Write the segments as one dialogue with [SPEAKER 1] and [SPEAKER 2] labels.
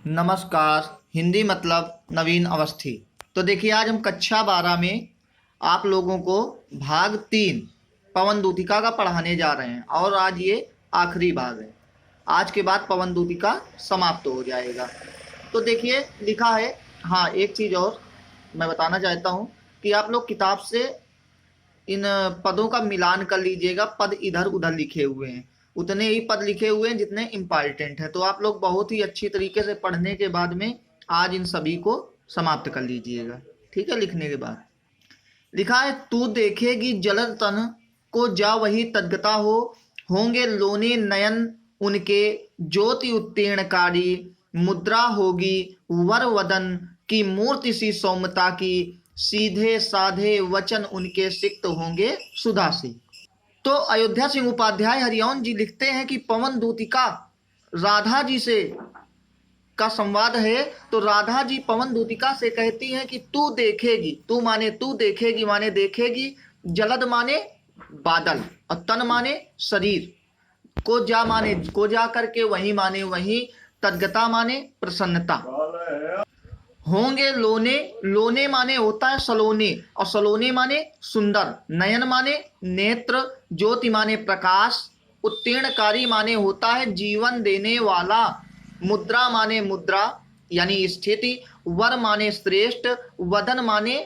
[SPEAKER 1] नमस्कार। हिंदी मतलब नवीन अवस्थी। तो देखिए, आज हम कक्षा 12 में आप लोगों को भाग 3 पवन दूतिका का पढ़ाने जा रहे हैं और आज ये आखिरी भाग है। आज के बाद पवन दूतिका समाप्त हो जाएगा। तो देखिए लिखा है। हाँ, एक चीज़ और मैं बताना चाहता हूँ कि आप लोग किताब से इन पदों का मिलान कर लीजिएगा। पद इधर उधर लिखे हुए हैं, उतने ही पद लिखे हुए हैं जितने इम्पॉर्टेंट हैं। तो आप लोग बहुत ही अच्छी तरीके से पढ़ने के बाद में आज इन सभी को समाप्त कर लीजिएगा। ठीक है। लिखने के बाद लिखा है, तू देखेगी जलद तन को जा वही तद्गता हो, होंगे लोने नयन उनके ज्योति उत्तीर्णकारी, मुद्रा होगी वर वदन की मूर्ति सी सौम्यता की, सीधे साधे वचन उनके सिक्त होंगे सुधा सी। तो अयोध्या सिंह उपाध्याय हरिओंन जी लिखते हैं कि पवन दूतिका राधा जी से का संवाद है। तो राधा जी पवन दूतिका से कहती हैं कि तू देखेगी, तू माने तू देखेगी माने देखेगी, जलद माने बादल और तन माने शरीर, को जा माने को जा करके, वही माने वही, तद्गता माने प्रसन्नता, होंगे लोने, लोने माने होता है सलोने और सलोने माने सुंदर, नयन माने नेत्र, ज्योति माने प्रकाश, उत्तीर्णकारी माने होता है जीवन देने वाला, मुद्रा माने मुद्रा यानी स्थिति, वर माने श्रेष्ठ, वदन माने,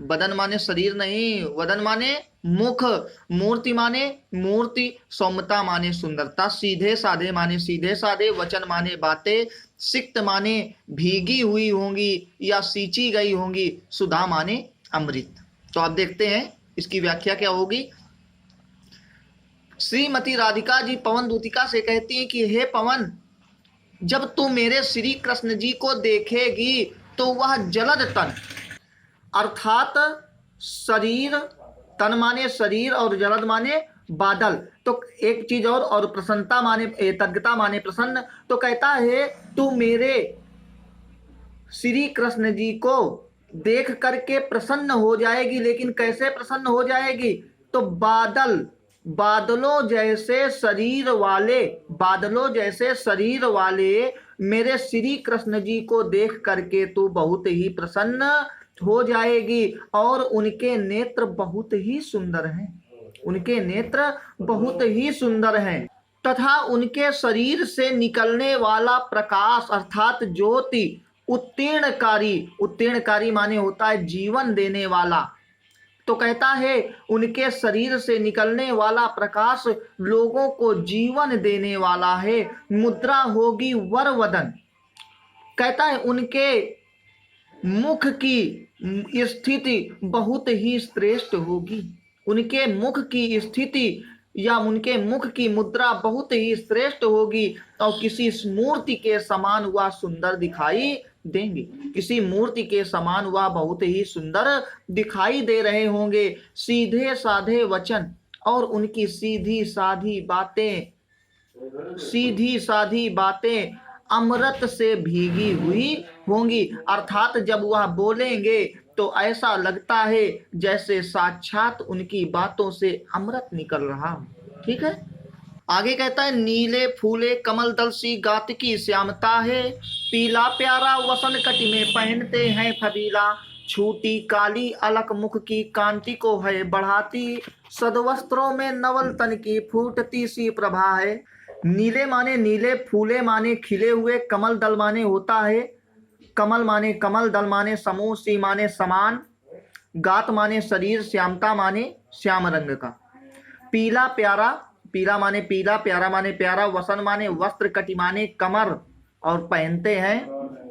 [SPEAKER 1] वदन माने शरीर नहीं, वदन माने मुख, मूर्ति माने मूर्ति, सौम्यता माने सुंदरता, सीधे साधे माने सीधे साधे, वचन माने बातें, सिक्त माने भीगी हुई होंगी या सींची गई होंगी, सुधा माने अमृत। तो आप देखते हैं इसकी व्याख्या क्या होगी। श्रीमती राधिका जी पवन दूतिका से कहती हैं कि हे पवन, जब तू मेरे श्री कृष्ण जी को देखेगी तो वह जलद तन अर्थात शरीर, तन माने शरीर और जलद माने बादल। तो एक चीज और प्रसन्नता माने तद्गता माने प्रसन्न। तो कहता है तू मेरे श्री कृष्ण जी को देख करके प्रसन्न हो जाएगी। लेकिन कैसे प्रसन्न हो जाएगी? तो बादल, बादलों जैसे शरीर वाले, बादलों जैसे शरीर वाले मेरे श्री कृष्ण जी को देख करके तू बहुत ही प्रसन्न हो जाएगी। और उनके नेत्र बहुत ही सुंदर हैं, उनके नेत्र बहुत ही सुंदर हैं, तथा उनके शरीर से निकलने वाला प्रकाश अर्थात ज्योति उत्तीर्णकारी, उत्तीर्णकारी माने होता है जीवन देने वाला। तो कहता है उनके शरीर से निकलने वाला प्रकाश लोगों को जीवन देने वाला है। मुद्रा होगी वर वदन, कहता है उनके मुख की स्थिति बहुत ही श्रेष्ठ होगी, उनके मुख की स्थिति या उनके मुख की मुद्रा बहुत ही श्रेष्ठ होगी और किसी मूर्ति के समान वह सुंदर दिखाई देंगे, किसी मूर्ति के समान वह बहुत ही सुंदर दिखाई दे रहे होंगे। सीधे साधे वचन और उनकी सीधी साधी बातें, सीधी साधी बातें अमृत से भीगी हुई होंगी। अर्थात जब वह बोलेंगे तो ऐसा लगता है जैसे साक्षात उनकी बातों से अमृत निकल रहा हो। ठीक है। आगे कहता है, नीले फूले कमल दल सी गात की श्यामता है, पीला प्यारा वसन कटी में पहनते हैं फबीला, छूटी काली अलक मुख की कांति को है बढ़ाती, सदवस्त्रों में नवल तन की फूटती सी प्रभा है। नीले माने नीले, फूले माने खिले हुए, कमल दल माने होता है कमल माने कमल, दल माने समूह, सी माने समान, गात माने शरीर, श्यामता माने श्याम रंग का, पीला प्यारा, पीला माने पीला, प्यारा माने प्यारा, वसन माने वस्त्र, कटि माने कमर और पहनते हैं,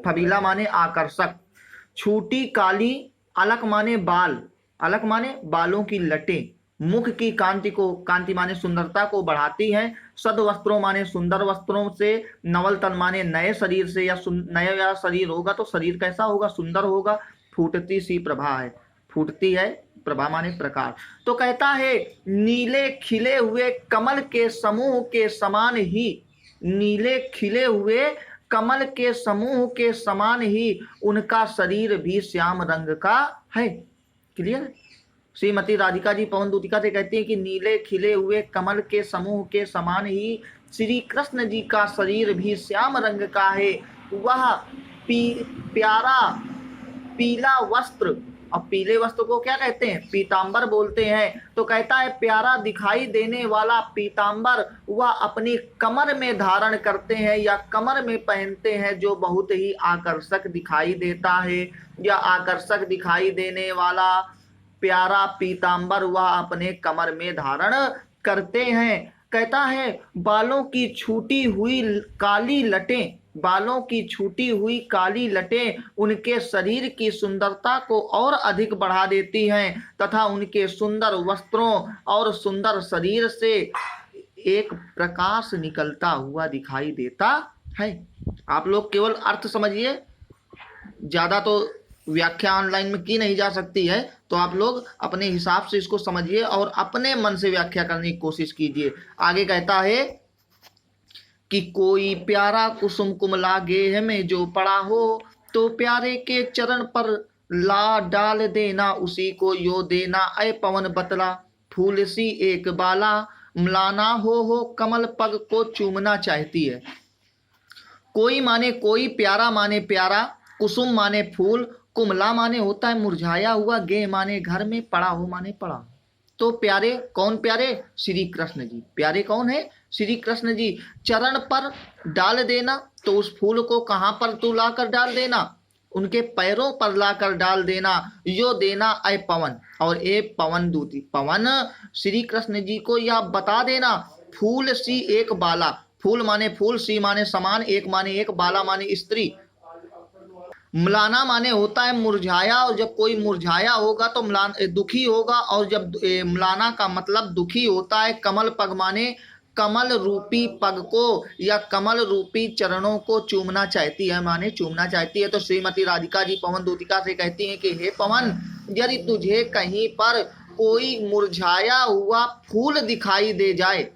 [SPEAKER 1] फबीला माने आकर्षक, छूटी काली, अलक माने बाल, अलक माने बालों की लटें, मुख की कांति को, कांति माने सुंदरता को बढ़ाती है, सद वस्त्रों माने सुंदर वस्त्रों से, नवल तन माने नए शरीर से, या नया शरीर होगा तो शरीर कैसा होगा? सुंदर होगा। फूटती सी प्रभा है, फूटती है, प्रभा माने प्रकाश। तो कहता है नीले खिले हुए कमल के समूह के समान ही, नीले खिले हुए कमल के समूह के समान ही उनका शरीर भी श्याम रंग का है। क्लियर? श्रीमती राधिका जी पवन दूतिका से कहती हैं कि नीले खिले हुए कमल के समूह के समान ही श्री कृष्ण जी का शरीर भी श्याम रंग का है। वह प्यारा पीला वस्त्र, और पीले वस्त्र को क्या कहते हैं? पीतांबर बोलते हैं। तो कहता है प्यारा दिखाई देने वाला पीतांबर वह अपनी कमर में धारण करते हैं या कमर में पहनते हैं, जो बहुत ही आकर्षक दिखाई देता है। या आकर्षक दिखाई देने वाला प्यारा पीतांबर वह अपने कमर में धारण करते हैं। कहता है बालों की छूटी हुई काली लटें, बालों की छूटी हुई काली लटें उनके शरीर की सुंदरता को और अधिक बढ़ा देती हैं तथा उनके सुंदर वस्त्रों और सुंदर शरीर से एक प्रकाश निकलता हुआ दिखाई देता है। आप लोग केवल अर्थ समझिए, ज़्यादा तो व्याख्या ऑनलाइन में की नहीं जा सकती है, तो आप लोग अपने हिसाब से इसको समझिए और अपने मन से व्याख्या करने की कोशिश कीजिए। आगे कहता है कि कोई प्यारा कुसुम कुमला गेह में जो पड़ा हो, तो प्यारे के चरण पर ला डाल देना, उसी को यो देना ऐ पवन बतला, फूल सी एक बाला मलाना हो कमल पग को चूमना चाहती है। कोई माने कोई, प्यारा माने प्यारा, कुसुम माने फूल, कुमला माने होता है मुरझाया हुआ, गेह माने घर में, पड़ा हो माने पड़ा। तो प्यारे कौन? प्यारे श्री कृष्ण जी। प्यारे कौन है? श्री कृष्ण जी। चरण पर डाल देना, तो उस फूल को कहाँ पर तू लाकर डाल देना? उनके पैरों पर लाकर डाल देना। यो देना ऐ पवन, और ए पवन दूती, पवन श्री कृष्ण जी को यह बता देना, फूल सी एक बाला, फूल माने फूल, सी माने समान, एक माने एक, बाला माने स्त्री, मलाना माने होता है मुरझाया, और जब कोई मुरझाया होगा तो दुखी होगा, और जब मलाना का मतलब दुखी होता है। कमल पग माने कमल रूपी पग को या कमल रूपी चरणों को चूमना चाहती है, माने चूमना चाहती है। तो श्रीमती राधिका जी पवन दूतिका से कहती हैं कि हे पवन, यदि तुझे कहीं पर कोई मुरझाया हुआ फूल दिखाई दे जाए,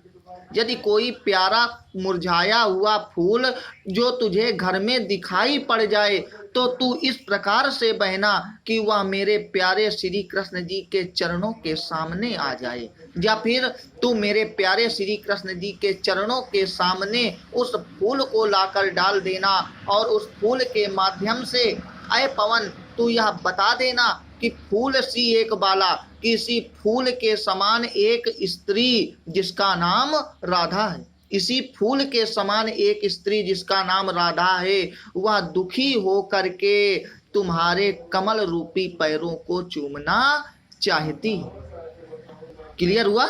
[SPEAKER 1] यदि कोई प्यारा मुरझाया हुआ फूल जो तुझे घर में दिखाई पड़ जाए, तो तू इस प्रकार से बहना कि वह मेरे प्यारे श्री कृष्ण जी के चरणों के सामने आ जाए, या फिर तू मेरे प्यारे श्री कृष्ण जी के चरणों के सामने उस फूल को लाकर डाल देना, और उस फूल के माध्यम से अय पवन तू यह बता देना कि फूल सी एक बाला, किसी फूल के समान एक स्त्री जिसका नाम राधा है, इसी फूल के समान एक स्त्री जिसका नाम राधा है, वह दुखी हो करके तुम्हारे कमल रूपी पैरों को चूमना चाहती है। क्लियर हुआ?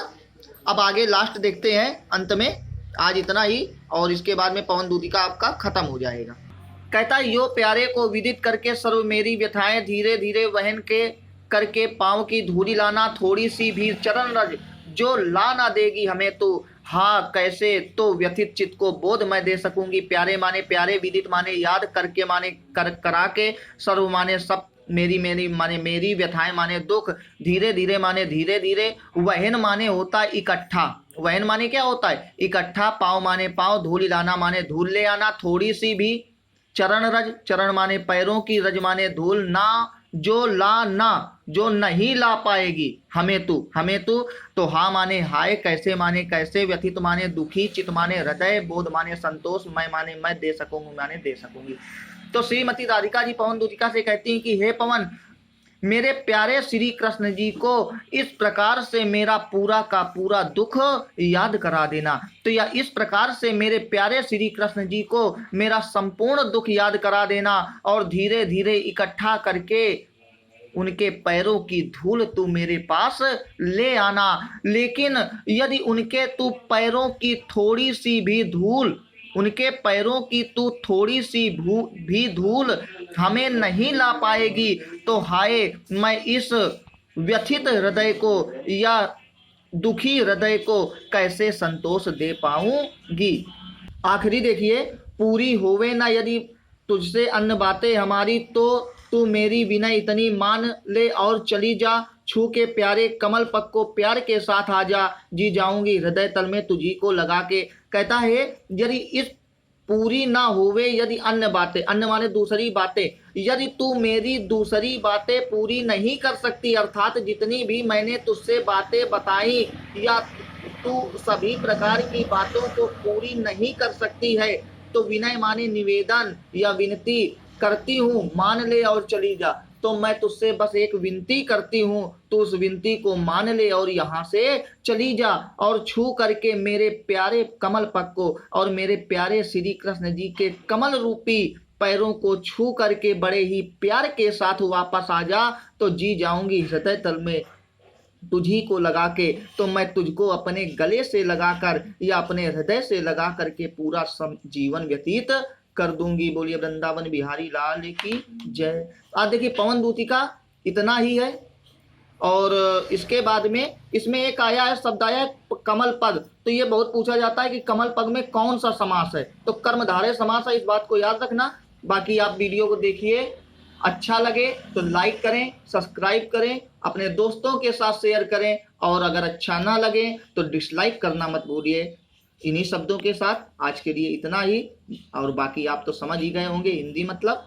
[SPEAKER 1] अब आगे लास्ट देखते हैं अंत में। आज इतना ही, और इसके बाद में पवन दूतिका आपका खत्म हो जाएगा। कहता है यो प्यारे को विदित करके सर्व मेरी व्यथाएं धीरे धीरे वहन के करके पाँव की धूली लाना, थोड़ी सी भी चरण रज जो ला ना देगी हमें, तो हाँ कैसे तो व्यथित चित्त को बोध मैं दे सकूंगी। प्यारे माने प्यारे, विदित माने याद, करके माने करा के, सर्व माने सब, मेरी मेरी माने मेरी, व्यथाएं माने दुख, धीरे धीरे माने धीरे धीरे, वहन माने होता है इकट्ठा, वहन माने क्या होता है? इकट्ठा, पाँव माने पाँव, धूल लाना माने धूल ले आना, थोड़ी सी भी, चरण रज, चरण माने पैरों की, रज माने धूल, ना जो ला ना, जो नहीं ला पाएगी हमें तू, तो हाँ माने हाय, कैसे माने कैसे, व्यथित माने दुखी, चित माने हृदय, बोध माने संतोष, मैं माने मैं दे सकूंगी माने दे सकूंगी। तो श्रीमती राधिका जी पवन दूतिका से कहती हैं कि हे पवन, मेरे प्यारे श्री कृष्ण जी को इस प्रकार से मेरा पूरा का पूरा दुख याद करा देना। तो या इस प्रकार से मेरे प्यारे श्री कृष्ण जी को मेरा संपूर्ण दुख याद करा देना, और धीरे धीरे इकट्ठा करके उनके पैरों की धूल तू मेरे पास ले आना। लेकिन यदि उनके तू पैरों की थोड़ी सी भी धूल, उनके पैरों की तू थोड़ी सी भी धूल हमें नहीं ला पाएगी, तो हाय मैं इस व्यथित हृदय को या दुखी हृदय को कैसे संतोष दे पाऊंगी। आखिरी देखिए, पूरी होवे ना यदि तुझसे अन्य बातें हमारी, तो तू मेरी विनय इतनी मान ले और चली जा, छू के प्यारे कमल पग को प्यार के साथ आ जा, जी जाऊंगी हृदय तल में तुझी को लगा के। कहता है यदि इस पूरी ना होवे यदि अन्य बातें, अन्य माने दूसरी बातें, यदि तू मेरी दूसरी बातें पूरी नहीं कर सकती, अर्थात जितनी भी मैंने तुझसे बातें बताई या तू सभी प्रकार की बातों को पूरी नहीं कर सकती है, तो विनय माने निवेदन या विनती करती हूँ, मान ले और चली जा। तो मैं तुझसे बस एक विनती करती हूँ, तो उस विनती को मान ले और यहाँ से चली जा। और छू करके मेरे प्यारे कमल पग को और मेरे प्यारे श्री कृष्ण जी के कमल रूपी पैरों को छू करके बड़े ही प्यार के साथ वापस आ जा, तो जी जाऊंगी हृदय तल में तुझी को लगा के। तो मैं तुझको अपने गले से लगाकर या अपने हृदय से लगा करके पूरा जीवन व्यतीत कर दूंगी। बोलिए वृंदावन बिहारी लाल की जय। आज देखिए पवन दूतिका इतना ही है। और इसके बाद में इसमें एक आया है, शब्द आया है कमल पद। तो ये बहुत पूछा जाता है कि कमल पद में कौन सा समास है, तो कर्मधारय समास है, इस बात को याद रखना। बाकी आप वीडियो को देखिए, अच्छा लगे तो लाइक करें, सब्सक्राइब करें, अपने दोस्तों के साथ शेयर करें, और अगर अच्छा ना लगे तो डिसलाइक करना मत भूलिए। इन्हीं शब्दों के साथ आज के लिए इतना ही, और बाकी आप तो समझ ही गए होंगे हिंदी मतलब।